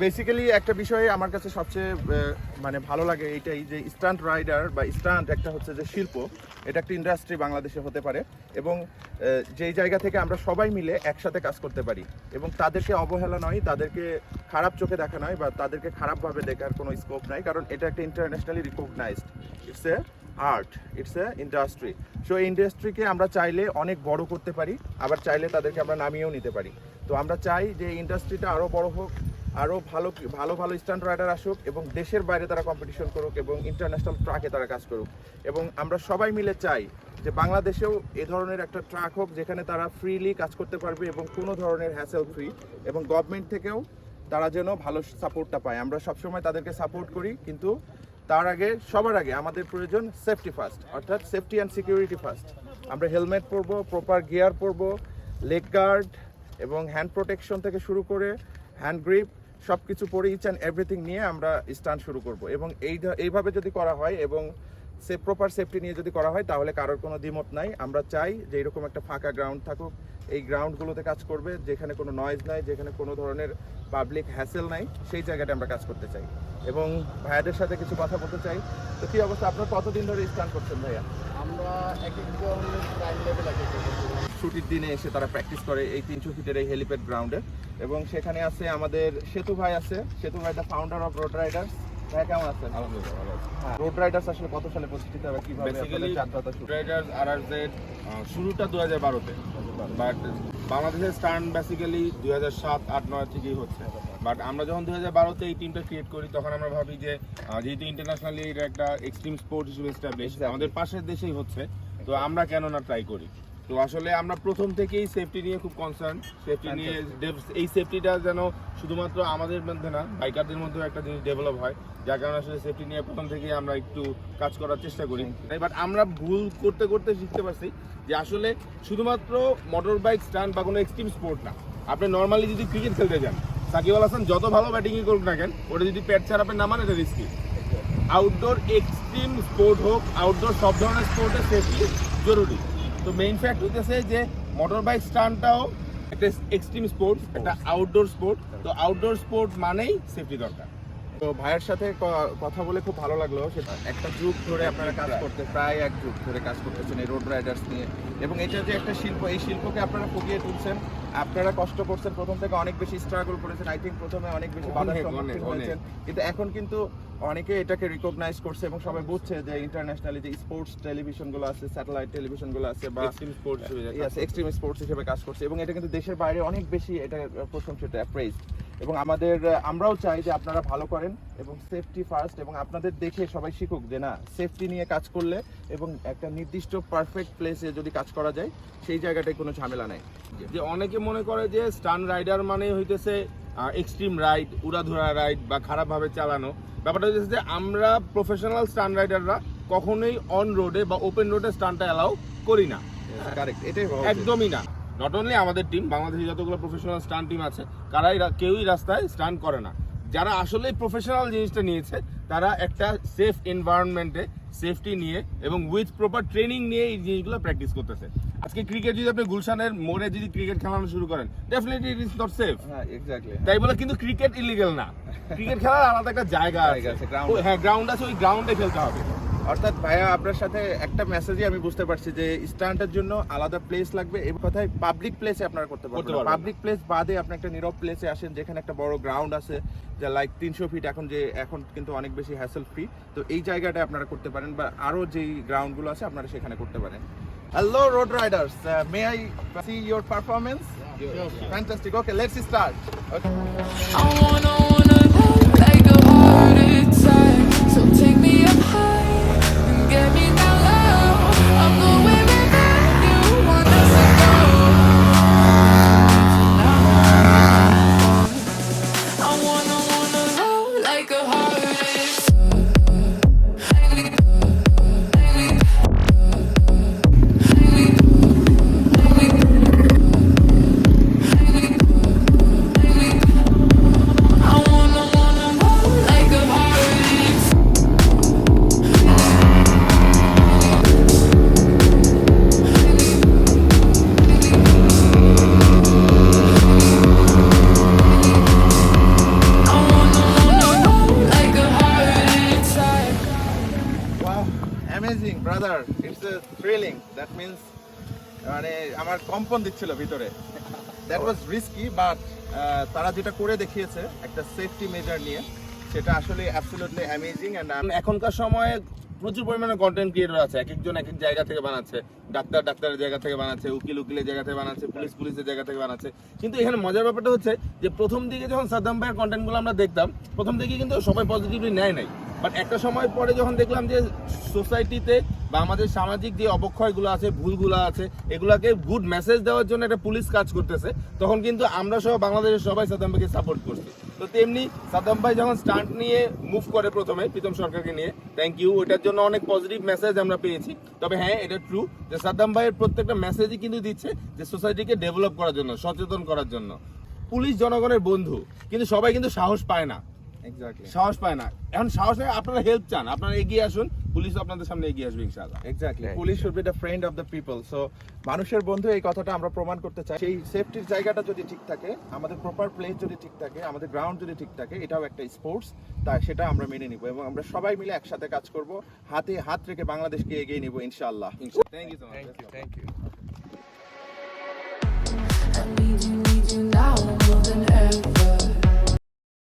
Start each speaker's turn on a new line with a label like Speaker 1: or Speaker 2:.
Speaker 1: Basically একটা বিষয়ে আমার কাছে সবচেয়ে মানে ভালো লাগে এইটাই যে স্টান্ট রাইডার বা স্টান্ট একটা হচ্ছে যে শিল্প, এটা একটা ইন্ডাস্ট্রি বাংলাদেশে হতে পারে এবং যেই জায়গা থেকে আমরা সবাই মিলে একসাথে কাজ করতে পারি এবং তাদেরকে অবহেলা নয়, তাদেরকে খারাপ চোখে দেখা নয় বা তাদেরকে খারাপভাবে দেখার কোনো স্কোপ নাই, কারণ এটা একটা internationally recognised, it's a art, it's a industry. So এই ইন্ডাস্ট্রিকে আমরা চাইলে অনেক বড় করতে পারি, আবার চাইলে তাদেরকে আমরা নামিয়েও নিতে পারি। তো আমরা চাই যে ইন্ডাস্ট্রিটা আরও বড় হোক, আরও ভালো ভালো স্টান্ট রাইডার আসুক এবং দেশের বাইরে তারা কম্পিটিশন করুক এবং ইন্টারন্যাশনাল ট্রাকে তারা কাজ করুক। এবং আমরা সবাই মিলে চাই যে বাংলাদেশেও এ ধরনের একটা ট্রাক হোক যেখানে তারা ফ্রিলি কাজ করতে পারবে এবং কোনো ধরনের হ্যাসেল ফ্রি, এবং গভর্নমেন্ট থেকেও তারা যেন ভালো সাপোর্টটা পায়। আমরা সবসময় তাদেরকে সাপোর্ট করি, কিন্তু তার আগে সবার আগে আমাদের প্রয়োজন সেফটি ফার্স্ট, অর্থাৎ সেফটি অ্যান্ড সিকিউরিটি ফার্স্ট। আমরা হেলমেট পরবো, প্রপার গিয়ার পরবো, লেগ গার্ড এবং হ্যান্ড প্রোটেকশন থেকে শুরু করে হ্যান্ড গ্রিপ সব কিছু পরে ইচ অ্যান্ড এভরিথিং নিয়ে আমরা স্টান্ট শুরু করব। এবং এইভাবে যদি করা হয় এবং প্রপার সেফটি নিয়ে যদি করা হয় তাহলে কারোর কোনো দ্বিমত নাই। আমরা চাই যে এরকম একটা ফাঁকা গ্রাউন্ড থাকুক, এই গ্রাউন্ডগুলোতে কাজ করবে যেখানে কোনো নয়েজ নাই, যেখানে কোনো ধরনের পাবলিক হ্যাসেল নাই, সেই জায়গাটা আমরা কাজ করতে চাই এবং ভাইয়াদের সাথে কিছু কথা বলতে চাই। তো কী অবস্থা, আপনার কতদিন ধরে স্টান্ট করছেন ভাইয়া?
Speaker 2: আমরা এক একজন টাইম লেভেল আগে
Speaker 1: ছুটির দিনে এসে তারা প্র্যাকটিস করে এই 300 ফিটের এই হেলিপ্যাড গ্রাউন্ডে, এবং সেখানে আছে আমাদের সেতু ভাই আছে। সেতু ভাই the founder of road Riders. ভাই কেমন আছেন?
Speaker 2: আলহামদুলিল্লাহ ভালো আছি।
Speaker 1: হ্যাঁ, রোড রাইডার্স আসলে কত সালে প্রতিষ্ঠিত হবে, কিভাবে
Speaker 2: বেসিক্যালি
Speaker 1: যাত্রাটা শুরু?
Speaker 2: রাইডার্স আরআরজেড শুরুটা 2012-তে, বাট বাংলাদেশের স্টান্ট বেসিক্যালি 2007-8-9 থেকেই হচ্ছে। বাট আমরা যখন 2012-তে এই টিমটা ক্রিয়েট করি তখন আমরা ভাবি যে যেহেতু ইন্টারন্যাশনালি এটা একটা এক্সট্রিম স্পোর্ট হিসেবে এস্টাবলিশ, আমাদের পাশের দেশেই হচ্ছে, তো আমরা কেন না ট্রাই করি। তো আসলে আমরা প্রথম থেকেই সেফটি নিয়ে খুব কনসার্ন, সেফটি নিয়ে এই সেফটিটা যেন শুধুমাত্র আমাদের মধ্যে না, বাইকারদের মধ্যেও একটা জিনিস ডেভেলপ হয়, যার কারণে আসলে সেফটি নিয়ে প্রথম থেকেই আমরা একটু কাজ করার চেষ্টা করি। বাট আমরা ভুল করতে করতে শিখতে পারছি যে আসলে শুধুমাত্র মোটর বাইক স্টান্ট বা কোনো এক্সট্রিম স্পোর্ট না, আপনি নর্মালি যদি ক্রিকেট খেলতে যান, সাকিব আল হাসান যত ভালো ব্যাটিংই করুক না কেন, ওটা যদি প্যাট ছাড়া আপনি নামান এটা রিস্কি। আউটডোর এক্সট্রিম স্পোর্ট হোক, আউটডোর সব ধরনের স্পোর্টের সেফটি জরুরি। তো মেইন ফ্যাক্ট হচ্ছে যে মোটর বাইক স্টান্টটাও একটা এক্সট্রিম স্পোর্টস, একটা আউটডোর স্পোর্ট। তো আউটডোর স্পোর্ট মানেই সেফটি দরকার।
Speaker 1: তো ভাইয়ের সাথে কথা বলে খুব ভালো লাগলো। সেটা একটা যুগ ধরে আপনারা কাজ করতে, প্রায় এক যুগ ধরে কাজ করতেছেন এই রোড রাইডার্স নিয়ে, এবং এটা যে একটা শিল্প, এই শিল্পকে আপনারা ফুটিয়ে তুলছেন, আপনারা কষ্ট করছেন, প্রথম থেকে অনেক বেশি স্ট্রাগল করেছেন। আই থিঙ্ক প্রথমে অনেক বেশি বাধার সম্মুখীন হয়েছেন, কিন্তু এখন কিন্তু অনেকে এটাকে রিকগনাইজ করছে এবং সবাই বুঝছে যে ইন্টারন্যাশনালি যে স্পোর্টস টেলিভিশনগুলো আছে, স্যাটেলাইট টেলিভিশনগুলো আছে বা এক্সট্রিম স্পোর্টস হিসেবে কাজ করছে, এবং এটা কিন্তু দেশের বাইরে অনেক বেশি এটা প্রশংসিত, অ্যাপ্রেইজ। এবং আমরাও চাই যে আপনারা ভালো করেন এবং সেফটি ফার্স্ট, এবং আপনাদের দেখে সবাই শিখুক যে না, সেফটি নিয়ে কাজ করলে এবং একটা নির্দিষ্ট পারফেক্ট প্লেসে যদি কাজ করা যায় সেই জায়গাটায় কোনো ঝামেলা নাই।
Speaker 2: যে অনেকে মনে করে যে স্টান্ট রাইডার মানে হইতেছে এক্সট্রিম রাইড, উড়াধুরা রাইড বা খারাপভাবে চালানো। ব্যাপারটা হচ্ছে যে আমরা প্রফেশনাল স্টান্ট রাইডাররা কখনোই অন রোডে বা ওপেন রোডে স্টান্টটা অ্যালাউ করি না,
Speaker 1: কারেক্ট, এটাই
Speaker 2: একদমই না। নট অনলি আমাদের টিম, বাংলাদেশে যতগুলো প্রফেশনাল স্টান্ট টিম আছে কেউই রাস্তায় স্টান্ট করে না। যারা আসলে প্রফেশনাল জিনিসটা নিয়েছে তারা একটা সেফ এনভায়রনমেন্টে সেফটি নিয়ে এবং উইথ প্রপার ট্রেনিং নিয়ে এই জিনিসগুলো প্র্যাকটিস করতেছে। আজকে ক্রিকেট যদি আপনি গুলশানের মোড়ে যদি ক্রিকেট খেলানো শুরু করেন, definitely it is not safe.
Speaker 1: হ্যাঁ, এক্স্যাক্টলি।
Speaker 2: তাই বলে কিন্তু ক্রিকেট ইলিগাল না, ক্রিকেট খেলার আলাদা একটা জায়গা আছে, হ্যাঁ গ্রাউন্ড আছে, ওই গ্রাউন্ডে খেলতে হবে।
Speaker 1: অর্থাৎ ভাইয়া আপনার সাথে একটা মেসেজই আমি বুঝতে পারছি যে স্টান্টের জন্য আলাদা প্লেস লাগবে, এই কথায় পাবলিক প্লেসে আপনারা করতে পারবেন। পাবলিক প্লেস বাদে আপনি একটা নীরব প্লেসে আসেন যেখানে একটা বড় গ্রাউন্ড আছে, যা লাইক 300 ফিট, এখন কিন্তু অনেক বেশি হ্যাসেল ফ্রি। তো এই জায়গাটা আপনারা করতে পারেন, বা আরো যেই গ্রাউন্ডগুলো আছে আপনারা সেখানে করতে পারেন। Hello road Riders, may I C your performance? Fantastic, okay let's start.
Speaker 3: I wanna love like a heart attack. So take me up high and get me down low. I'm going wherever you want us to go. I wanna love like a heart attack. I wanna
Speaker 1: amazing brother, it's a thrilling. That means মানে আমার কম্পন দিচ্ছিল ভিতরে। That was risky, but তারা যেটা করে দেখিয়েছে একটা সেফটি মেজার নিয়ে, সেটা আসলে অ্যাবসলিউটলি অ্যামেজিং। অ্যান্ড
Speaker 2: এখনকার সময়ে প্রচুর পরিমাণে কন্টেন্ট ক্রিয়েটর আছে, এক একজন এক এক জায়গা থেকে বানাচ্ছে। ডাক্তারের জায়গা থেকে বানাচ্ছে, উকিলের জায়গা থেকে বানাচ্ছে, পুলিশের জায়গা থেকে বানাচ্ছে। কিন্তু এখানে মজার ব্যাপারটা হচ্ছে যে প্রথম দিকে যখন সাদ্দাম ভাইয়ের কন্টেন্টগুলো আমরা দেখতাম, প্রথম দিকে কিন্তু সবাই পজিটিভলি নেয় নাই, বাট একটা সময় পরে যখন দেখলাম যে সোসাইটিতে বা আমাদের সামাজিক যে অবক্ষয়গুলো আছে, ভুলগুলো আছে, এগুলাকে গুড মেসেজ দেওয়ার জন্য একটা পুলিশ কাজ করতেছে, তখন কিন্তু আমরা সহ বাংলাদেশের সবাই সাদ্দাম ভাইকে সাপোর্ট করছি। তো তেমনি সাদ্দাম ভাই যখন স্টান্ট নিয়ে মুভ করে প্রথমে প্রীতম সরকারকে নিয়ে, থ্যাংক ইউ, ওইটার জন্য অনেক পজিটিভ মেসেজ আমরা পেয়েছি। তবে হ্যাঁ, এটা ট্রু যে সাদ্দাম ভাইয়ের প্রত্যেকটা মেসেজই কিন্তু দিচ্ছে যে সোসাইটিকে ডেভেলপ করার জন্য, সচেতন করার জন্য। পুলিশ জনগণের বন্ধু, কিন্তু সবাই কিন্তু সাহস পায় না,
Speaker 1: এক্স্যাক্টলি
Speaker 2: সাহস পায় না। এখন সাহস নেই, আপনারা হেল্প চান, আপনারা এগিয়ে আসুন, পুলিশ আপনাদের সামনে এগিয়ে আসবে ইনশাআল্লাহ।
Speaker 1: Exactly police should be the friend of the people. So মানুষের বন্ধু, এই কথাটা আমরা প্রমাণ করতে চাই। সেই সেফটির জায়গাটা যদি ঠিক থাকে, আমাদের প্রপার প্লেস যদি ঠিক থাকে, আমাদের গ্রাউন্ড যদি ঠিক থাকে, এটাও একটা স্পোর্টস, তাই সেটা আমরা মেনে নিব এবং আমরা সবাই মিলে একসাথে কাজ করব, হাতে হাত রেখে বাংলাদেশকে এগিয়ে নিব ইনশাআল্লাহ।
Speaker 2: Thank you so much.
Speaker 1: Thank you.
Speaker 3: I need you now more than ever.